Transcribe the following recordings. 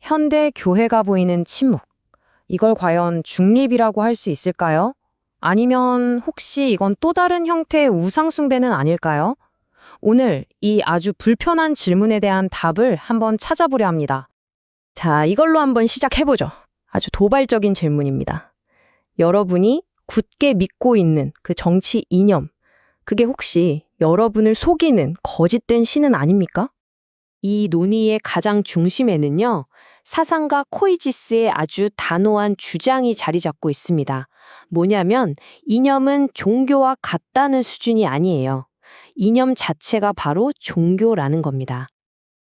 현대 교회가 보이는 침묵. 이걸 과연 중립이라고 할 수 있을까요? 아니면 혹시 이건 또 다른 형태의 우상숭배는 아닐까요? 오늘 이 아주 불편한 질문에 대한 답을 한번 찾아보려 합니다. 자, 이걸로 한번 시작해보죠. 아주 도발적인 질문입니다. 여러분이 굳게 믿고 있는 그 정치 이념, 그게 혹시 여러분을 속이는 거짓된 신은 아닙니까? 이 논의의 가장 중심에는요, 사상가 코이지스의 아주 단호한 주장이 자리 잡고 있습니다. 뭐냐면, 이념은 종교와 같다는 수준이 아니에요. 이념 자체가 바로 종교라는 겁니다.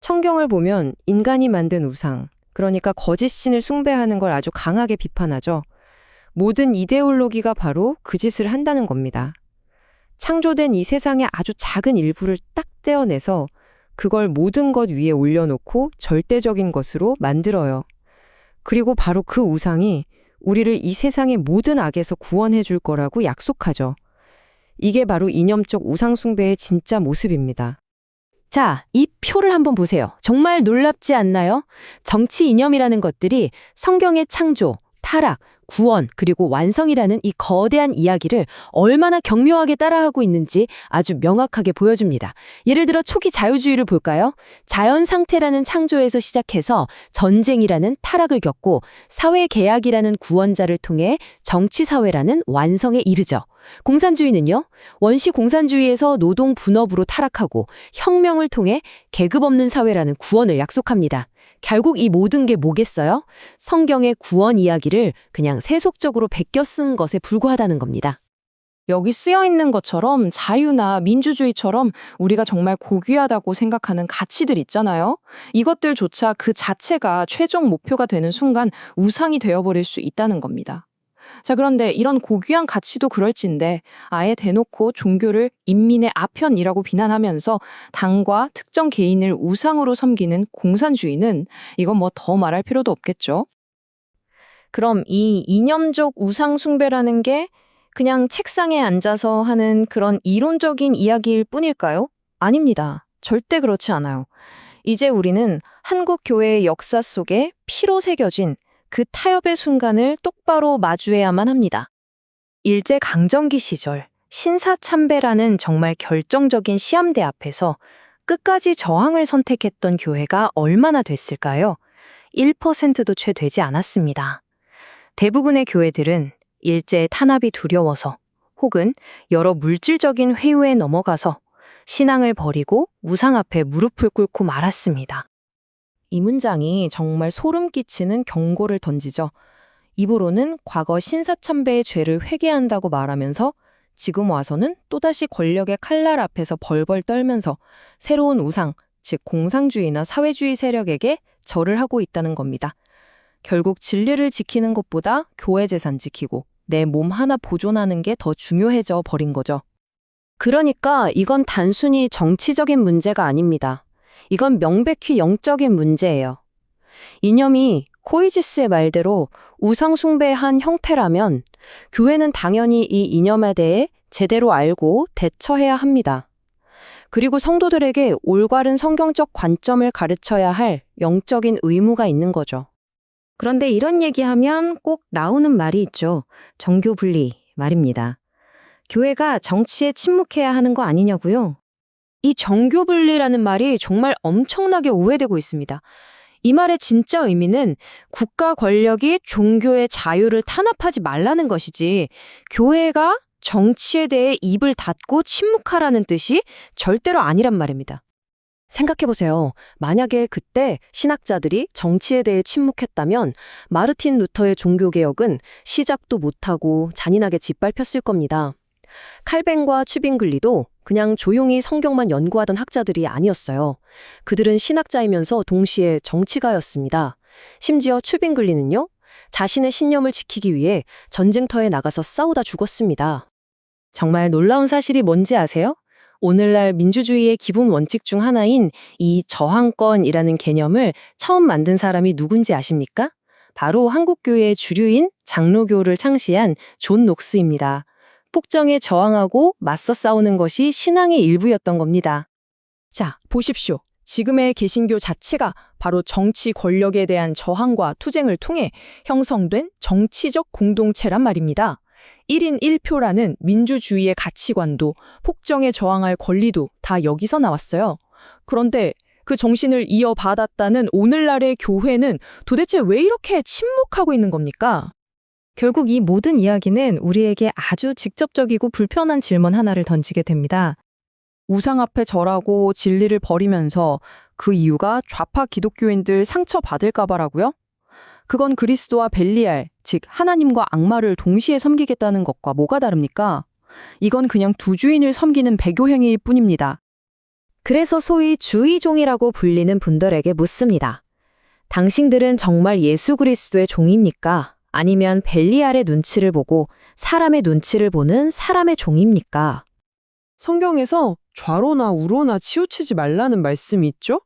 성경을 보면 인간이 만든 우상, 그러니까 거짓 신을 숭배하는 걸 아주 강하게 비판하죠. 모든 이데올로기가 바로 그 짓을 한다는 겁니다. 창조된 이 세상의 아주 작은 일부를 딱 떼어내서 그걸 모든 것 위에 올려놓고 절대적인 것으로 만들어요. 그리고 바로 그 우상이 우리를 이 세상의 모든 악에서 구원해 줄 거라고 약속하죠. 이게 바로 이념적 우상숭배의 진짜 모습입니다. 자, 이 표를 한번 보세요. 정말 놀랍지 않나요? 정치 이념이라는 것들이 성경의 창조, 타락, 구원, 그리고 완성이라는 이 거대한 이야기를 얼마나 경묘하게 따라하고 있는지 아주 명확하게 보여줍니다. 예를 들어 초기 자유주의를 볼까요? 자연 상태라는 창조에서 시작해서 전쟁이라는 타락을 겪고 사회계약이라는 구원자를 통해 정치사회라는 완성에 이르죠. 공산주의는요, 원시 공산주의에서 노동 분업으로 타락하고 혁명을 통해 계급 없는 사회라는 구원을 약속합니다. 결국 이 모든 게 뭐겠어요? 성경의 구원 이야기를 그냥 세속적으로 베껴 쓴 것에 불과하다는 겁니다. 여기 쓰여 있는 것처럼 자유나 민주주의처럼 우리가 정말 고귀하다고 생각하는 가치들 있잖아요. 이것들조차 그 자체가 최종 목표가 되는 순간 우상이 되어버릴 수 있다는 겁니다. 자, 그런데 이런 고귀한 가치도 그럴진데 아예 대놓고 종교를 인민의 아편이라고 비난하면서 당과 특정 개인을 우상으로 섬기는 공산주의는 이건 뭐 더 말할 필요도 없겠죠. 그럼 이 이념적 우상 숭배라는 게 그냥 책상에 앉아서 하는 그런 이론적인 이야기일 뿐일까요? 아닙니다. 절대 그렇지 않아요. 이제 우리는 한국 교회의 역사 속에 피로 새겨진 그 타협의 순간을 똑바로 마주해야만 합니다. 일제강점기 시절 신사참배라는 정말 결정적인 시험대 앞에서 끝까지 저항을 선택했던 교회가 얼마나 됐을까요? 1%도 채 되지 않았습니다. 대부분의 교회들은 일제의 탄압이 두려워서 혹은 여러 물질적인 회유에 넘어가서 신앙을 버리고 우상 앞에 무릎을 꿇고 말았습니다. 이 문장이 정말 소름 끼치는 경고를 던지죠. 입으로는 과거 신사참배의 죄를 회개한다고 말하면서 지금 와서는 또다시 권력의 칼날 앞에서 벌벌 떨면서 새로운 우상, 즉 공상주의나 사회주의 세력에게 절을 하고 있다는 겁니다. 결국 진리를 지키는 것보다 교회 재산 지키고 내 몸 하나 보존하는 게 더 중요해져 버린 거죠. 그러니까 이건 단순히 정치적인 문제가 아닙니다. 이건 명백히 영적인 문제예요. 이념이 코이지스의 말대로 우상숭배의 한 형태라면 교회는 당연히 이 이념에 대해 제대로 알고 대처해야 합니다. 그리고 성도들에게 올바른 성경적 관점을 가르쳐야 할 영적인 의무가 있는 거죠. 그런데 이런 얘기하면 꼭 나오는 말이 있죠. 정교 분리 말입니다. 교회가 정치에 침묵해야 하는 거 아니냐고요? 이 정교분리라는 말이 정말 엄청나게 오해되고 있습니다. 이 말의 진짜 의미는 국가 권력이 종교의 자유를 탄압하지 말라는 것이지 교회가 정치에 대해 입을 닫고 침묵하라는 뜻이 절대로 아니란 말입니다. 생각해보세요. 만약에 그때 신학자들이 정치에 대해 침묵했다면 마르틴 루터의 종교개혁은 시작도 못하고 잔인하게 짓밟혔을 겁니다. 칼뱅과 추빙글리도 그냥 조용히 성경만 연구하던 학자들이 아니었어요. 그들은 신학자이면서 동시에 정치가였습니다. 심지어 추빙글리는요, 자신의 신념을 지키기 위해 전쟁터에 나가서 싸우다 죽었습니다. 정말 놀라운 사실이 뭔지 아세요? 오늘날 민주주의의 기본 원칙 중 하나인 이 저항권이라는 개념을 처음 만든 사람이 누군지 아십니까? 바로 한국교회의 주류인 장로교를 창시한 존 녹스입니다. 폭정에 저항하고 맞서 싸우는 것이 신앙의 일부였던 겁니다. 자, 보십시오. 지금의 개신교 자체가 바로 정치 권력에 대한 저항과 투쟁을 통해 형성된 정치적 공동체란 말입니다. 1인 1표라는 민주주의의 가치관도 폭정에 저항할 권리도 다 여기서 나왔어요. 그런데 그 정신을 이어받았다는 오늘날의 교회는 도대체 왜 이렇게 침묵하고 있는 겁니까? 결국 이 모든 이야기는 우리에게 아주 직접적이고 불편한 질문 하나를 던지게 됩니다. 우상 앞에 절하고 진리를 버리면서 그 이유가 좌파 기독교인들 상처받을까 봐라고요? 그건 그리스도와 벨리알, 즉 하나님과 악마를 동시에 섬기겠다는 것과 뭐가 다릅니까? 이건 그냥 두 주인을 섬기는 배교 행위일 뿐입니다. 그래서 소위 주의종이라고 불리는 분들에게 묻습니다. 당신들은 정말 예수 그리스도의 종입니까? 아니면 벨리알의 눈치를 보고 사람의 눈치를 보는 사람의 종입니까? 성경에서 좌로나 우로나 치우치지 말라는 말씀이 있죠?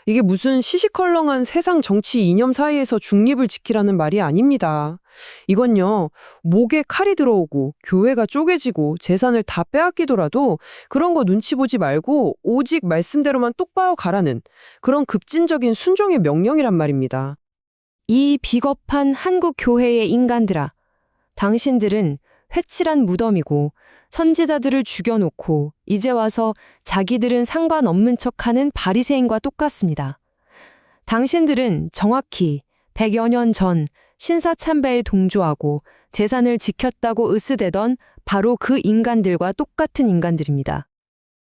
이게 무슨 시시컬렁한 세상 정치 이념 사이에서 중립을 지키라는 말이 아닙니다. 이건요, 목에 칼이 들어오고 교회가 쪼개지고 재산을 다 빼앗기더라도 그런 거 눈치 보지 말고 오직 말씀대로만 똑바로 가라는 그런 급진적인 순종의 명령이란 말입니다. 이 비겁한 한국 교회의 인간들아, 당신들은 회칠한 무덤이고 선지자들을 죽여놓고 이제 와서 자기들은 상관없는 척하는 바리새인과 똑같습니다. 당신들은 정확히 100여 년 전 신사참배에 동조하고 재산을 지켰다고 으스대던 바로 그 인간들과 똑같은 인간들입니다.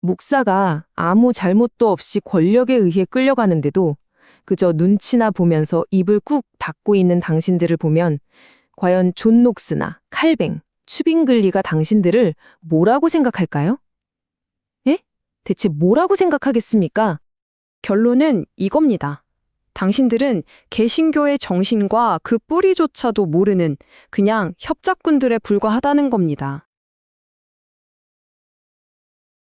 목사가 아무 잘못도 없이 권력에 의해 끌려가는데도 그저 눈치나 보면서 입을 꾹 닫고 있는 당신들을 보면 과연 존 녹스나 칼뱅, 추빙글리가 당신들을 뭐라고 생각할까요? 예? 대체 뭐라고 생각하겠습니까? 결론은 이겁니다. 당신들은 개신교의 정신과 그 뿌리조차도 모르는 그냥 협작꾼들에 불과하다는 겁니다.